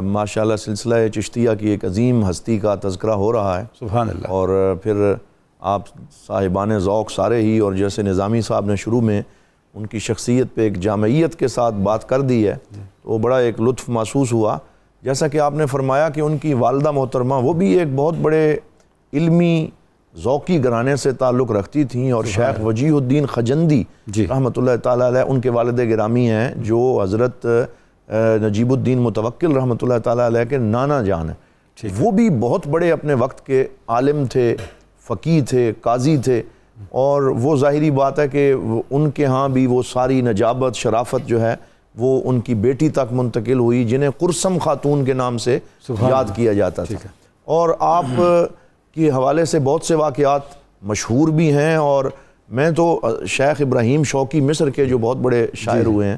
ماشاءاللہ سلسلہ چشتیہ کی ایک عظیم ہستی کا تذکرہ ہو رہا ہے، سبحان اللہ، اور پھر آپ صاحبان ذوق سارے ہی، اور جیسے نظامی صاحب نے شروع میں ان کی شخصیت پہ ایک جامعیت کے ساتھ بات کر دی ہے، تو وہ بڑا ایک لطف محسوس ہوا. جیسا کہ آپ نے فرمایا کہ ان کی والدہ محترمہ وہ بھی ایک بہت بڑے علمی ذوقی گھرانے سے تعلق رکھتی تھیں، اور شیخ وجیہ الدین خجندی رحمۃ اللہ تعالیٰ علیہ ان کے والد گرامی ہیں، جو حضرت نجیب الدین متوکل رحمۃ اللہ تعالیٰ علیہ کے نانا جان ہیں. وہ بھی بہت بڑے اپنے وقت کے عالم تھے، فقیہ تھے، قاضی تھے، اور وہ ظاہری بات ہے کہ ان کے ہاں بھی وہ ساری نجابت شرافت جو ہے وہ ان کی بیٹی تک منتقل ہوئی، جنہیں قرسم خاتون کے نام سے یاد کیا جاتا تھا. اور آپ کے حوالے سے بہت سے واقعات مشہور بھی ہیں، اور میں تو شیخ ابراہیم شوقی مصر کے جو بہت بڑے شاعر ہوئے ہیں،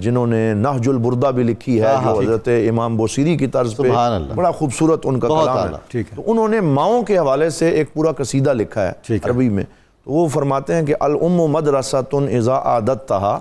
جنہوں نے نہج البردہ بھی لکھی ہے، جو حضرت امام بوصیری کی طرز پہ بڑا خوبصورت ان کا کلام ہے، تو انہوں نے ماؤں کے حوالے سے ایک پورا قصیدہ لکھا ہے عربی میں. تو وہ فرماتے ہیں کہ الام مدرسۃ اذا عادتھا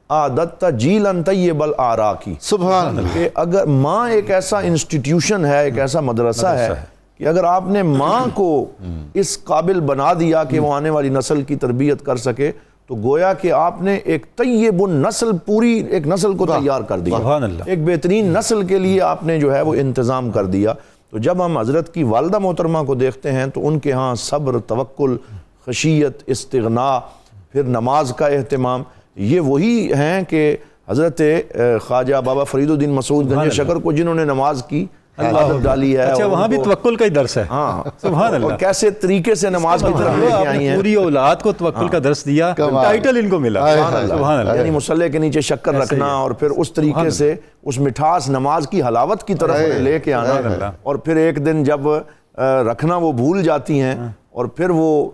عادت جیلا طیب الاراکی. سبحان اللہ. کہ اگر ماں ایک ایسا انسٹیٹیوشن ہے، ایک ایسا مدرسہ ہے کہ اگر آپ نے ماں کو اس قابل بنا دیا کہ وہ آنے والی نسل کی تربیت کر سکے، تو گویا کہ آپ نے ایک طیب النسل، پوری ایک نسل کو تیار کر دیا، ایک بہترین نسل کے لیے آپ نے جو ہے وہ انتظام کر دیا. تو جب ہم حضرت کی والدہ محترمہ کو دیکھتے ہیں تو ان کے ہاں صبر، توکل، خشیت، استغناء، پھر نماز کا اہتمام، یہ وہی ہیں کہ حضرت خواجہ بابا فرید الدین مسعود گنج شکر کو جنہوں نے نماز کی عادت ڈالی ہے. اچھا، وہاں بھی توکل کا ہی درس ہے. ہاں، سبحان اللہ. اور کیسے طریقے سے نماز کی طرف لے کے آئی ہیں، پوری اولاد کو توکل کا درس دیا، ٹائٹل ان کو ملا. سبحان اللہ. یعنی مصلے کے نیچے شکر رکھنا، اور پھر اس طریقے سے اس مٹھاس نماز کی حلاوت کی طرف لے کے آنا. اور پھر ایک دن جب رکھنا وہ بھول جاتی ہیں، اور پھر وہ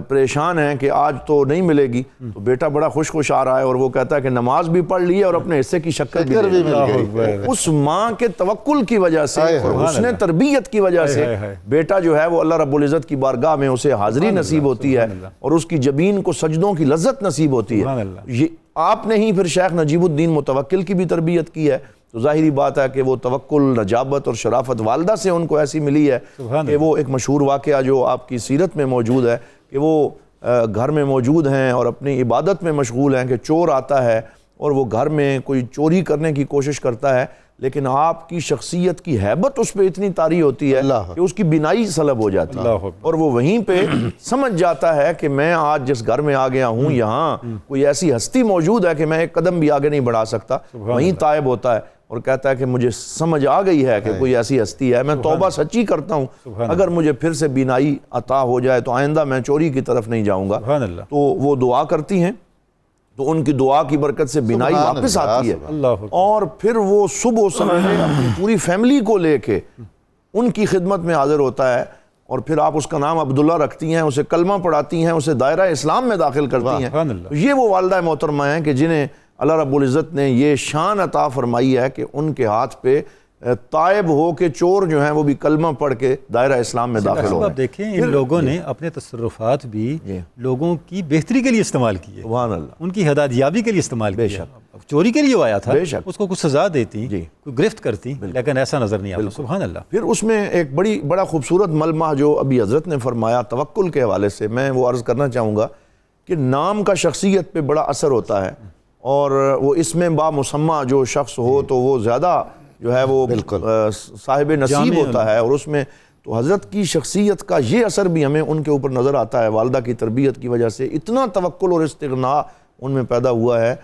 پریشان ہیں کہ آج تو نہیں ملے گی، تو بیٹا بڑا خوش آ رہا ہے، اور وہ کہتا ہے کہ نماز بھی پڑھ لی ہے اور اپنے حصے کی شکر بھی مل گئی. اس ماں کے توکل کی وجہ سے اور حسن تربیت کی وجہ سے بیٹا جو ہے وہ اللہ رب العزت کی بارگاہ میں اسے حاضری نصیب ہوتی ہے، اور اس کی جبین کو سجدوں کی لذت نصیب ہوتی ہے. یہ آپ نے ہی پھر شیخ نجیب الدین متوکل کی بھی تربیت کی ہے، تو ظاہری بات ہے کہ وہ توکل، نجابت اور شرافت والدہ سے ان کو ایسی ملی ہے کہ وہ ایک مشہور واقعہ جو آپ کی سیرت میں موجود ہے کہ وہ گھر میں موجود ہیں اور اپنی عبادت میں مشغول ہیں کہ چور آتا ہے اور وہ گھر میں کوئی چوری کرنے کی کوشش کرتا ہے، لیکن آپ کی شخصیت کی ہیبت اس پہ اتنی طاری ہوتی ہے کہ اس کی بینائی سلب ہو جاتی ہے، اور وہ وہیں پہ سمجھ جاتا ہے کہ میں آج جس گھر میں آ گیا ہوں یہاں کوئی ایسی ہستی موجود ہے کہ میں ایک قدم بھی آگے نہیں بڑھا سکتا. وہیں تائب ہوتا ہے اور کہتا ہے کہ مجھے سمجھ آ گئی ہے کہ کوئی ایسی ہستی ہے، میں توبہ سچی کرتا ہوں، اگر مجھے پھر سے بینائی عطا ہو جائے تو آئندہ میں چوری کی طرف نہیں جاؤں گا. تو وہ دعا کرتی ہیں، تو ان کی دعا کی برکت سے بینائی واپس آتی ہے، اور پھر وہ صبح سویرے اپنی پوری فیملی کو لے کے ان کی خدمت میں حاضر ہوتا ہے، اور پھر آپ اس کا نام عبداللہ رکھتی ہیں، اسے کلمہ پڑھاتی ہیں، اسے دائرہ اسلام میں داخل کرتی ہیں. یہ وہ والدہ محترمہ ہیں کہ جنہیں اللہ رب العزت نے یہ شان عطا فرمائی ہے کہ ان کے ہاتھ پہ تائب ہو کے چور جو ہیں وہ بھی کلمہ پڑھ کے دائرہ اسلام میں داخل ہو. آپ دیکھیں ان لوگوں نے اپنے تصرفات بھی لوگوں کی بہتری کے لیے استعمال کیے، سبحان اللہ، ان کی ہدایتیابی کے لیے استعمال کیا. چوری کے لیے وہ آیا تھا، اس کو کچھ سزا دیتی، کوئی گرفت کرتی، لیکن ایسا نظر نہیں آتا. سبحان اللہ. پھر اس میں ایک بڑا خوبصورت ملمح جو ابھی حضرت نے فرمایا توکل کے حوالے سے، میں وہ عرض کرنا چاہوں گا کہ نام کا شخصیت پہ بڑا اثر ہوتا ہے، اور وہ اس میں با مسمہ جو شخص ہو تو وہ زیادہ جو ہے وہ صاحب نصیب ہوتا ہے. اور اس میں تو حضرت کی شخصیت کا یہ اثر بھی ہمیں ان کے اوپر نظر آتا ہے، والدہ کی تربیت کی وجہ سے اتنا توکل اور استغناء ان میں پیدا ہوا ہے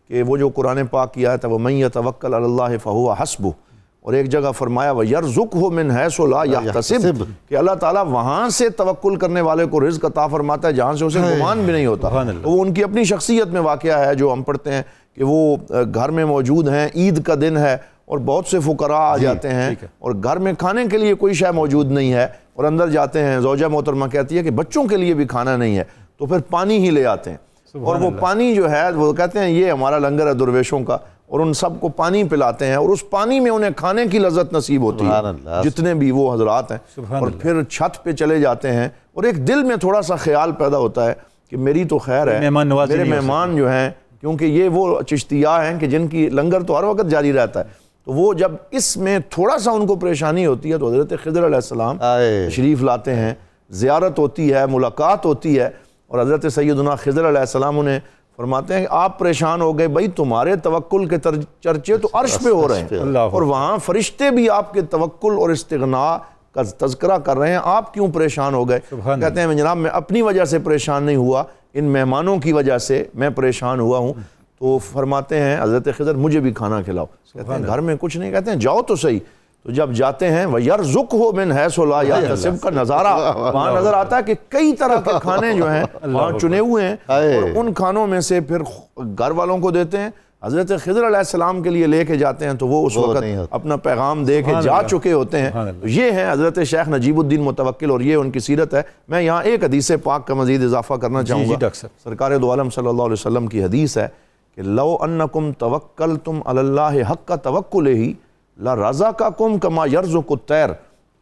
کہ وہ جو قرآن پاک کی آیت ہے وَمَن يَتَوَكَّلْ عَلَى اللَّهِ فَهُوَ حَسْبُهُ، اور ایک جگہ فرمایا وَيَرْزُقْهُ مِنْ حَيْثُ لَا يَحْتَسِبُ، کہ اللہ تعالیٰ وہاں سے توکل کرنے والے کو رزق عطا فرماتا ہے جہاں سے اسے گمان بھی نہیں ہوتا. وہ ان کی اپنی شخصیت میں واقعہ ہے جو ہم پڑھتے ہیں کہ وہ گھر میں موجود ہیں، عید کا دن ہے اور بہت سے فقراء آ جاتے ہیں اور گھر میں کھانے کے لیے کوئی شے موجود نہیں ہے، اور اندر جاتے ہیں، زوجہ محترمہ کہتی ہے کہ بچوں کے لیے بھی کھانا نہیں ہے، تو پھر پانی ہی لے آتے ہیں، اور وہ پانی جو ہے وہ کہتے ہیں یہ ہمارا لنگر ہے درویشوں کا، اور ان سب کو پانی پلاتے ہیں، اور اس پانی میں انہیں کھانے کی لذت نصیب ہوتی ہے جتنے بھی وہ حضرات ہیں. اور پھر چھت پہ چلے جاتے ہیں، اور ایک دل میں تھوڑا سا خیال پیدا ہوتا ہے کہ میری تو خیر ہے، میرے مہمان جو ہیں، کیونکہ یہ وہ چشتیہ ہیں کہ جن کی لنگر تو ہر وقت جاری رہتا ہے، تو وہ جب اس میں تھوڑا سا ان کو پریشانی ہوتی ہے تو حضرت خضر علیہ السلام تشریف لاتے ہیں، زیارت ہوتی ہے، ملاقات ہوتی ہے، اور حضرت سیدنا خضر علیہ السلام انہیں فرماتے ہیں کہ آپ پریشان ہو گئے، بھائی تمہارے توکل کے چرچے تو عرش پہ ہو رہے ہیں، اور وہاں فرشتے بھی آپ کے توکل اور استغنا کا تذکرہ کر رہے ہیں، آپ کیوں پریشان ہو گئے؟ کہتے ہیں جناب میں اپنی وجہ سے پریشان نہیں ہوا، ان مہمانوں کی وجہ سے میں پریشان ہوا ہوں۔ تو فرماتے ہیں حضرت خضر مجھے بھی کھانا کھلاؤ، کہتے ہیں گھر میں کچھ نہیں، کہتے ہیں جاؤ تو صحیح۔ تو جب جاتے ہیں وَيَرْزُقْهُ مِنْ حَيْثُ لَا يَحْتَسِبْ کا نظارہ وہاں نظر آتا ہے کہ کئی طرح کے کھانے جو ہیں وہاں چنے ہوئے ہیں، اور ان کھانوں میں سے پھر گھر والوں کو دیتے ہیں، حضرت خضر علیہ السلام کے لیے لے کے جاتے ہیں تو وہ اس وقت اپنا پیغام دے کے جا چکے ہوتے ہیں۔ یہ ہیں حضرت شیخ نجیب الدین متوکل، اور یہ ان کی سیرت ہے۔ میں یہاں ایک حدیث پاک کا مزید اضافہ کرنا چاہوں گا۔ سرکار دو عالم صلی اللہ علیہ وسلم کی حدیث ہے کہ لو انکم توکلتم علی اللہ حق توکلہ لرزقکم کما یرزق الطیر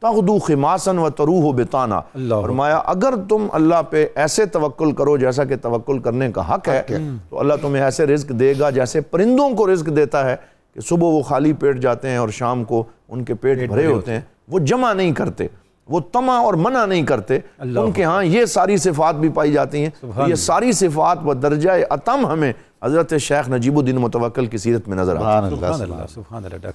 تغدو خماسا وتروح بطانا۔ فرمایا اگر تم اللہ پہ ایسے توکل کرو جیسا کہ توکل کرنے کا حق ہے تو اللہ تمہیں ایسے رزق دے گا جیسے پرندوں کو رزق دیتا ہے کہ صبح وہ خالی پیٹ جاتے ہیں اور شام کو ان کے پیٹ بھرے ہوتے ہیں، وہ جمع نہیں کرتے، وہ طمع اور منع نہیں کرتے، ان کے ہاں یہ ساری صفات بھی پائی جاتی ہیں۔ یہ ساری صفات و درجہ اتم ہمیں حضرت شیخ نجیب الدین متوکل کی سیرت میں نظر آتی ہیں۔ سبحان اللہ، سبحان اللہ۔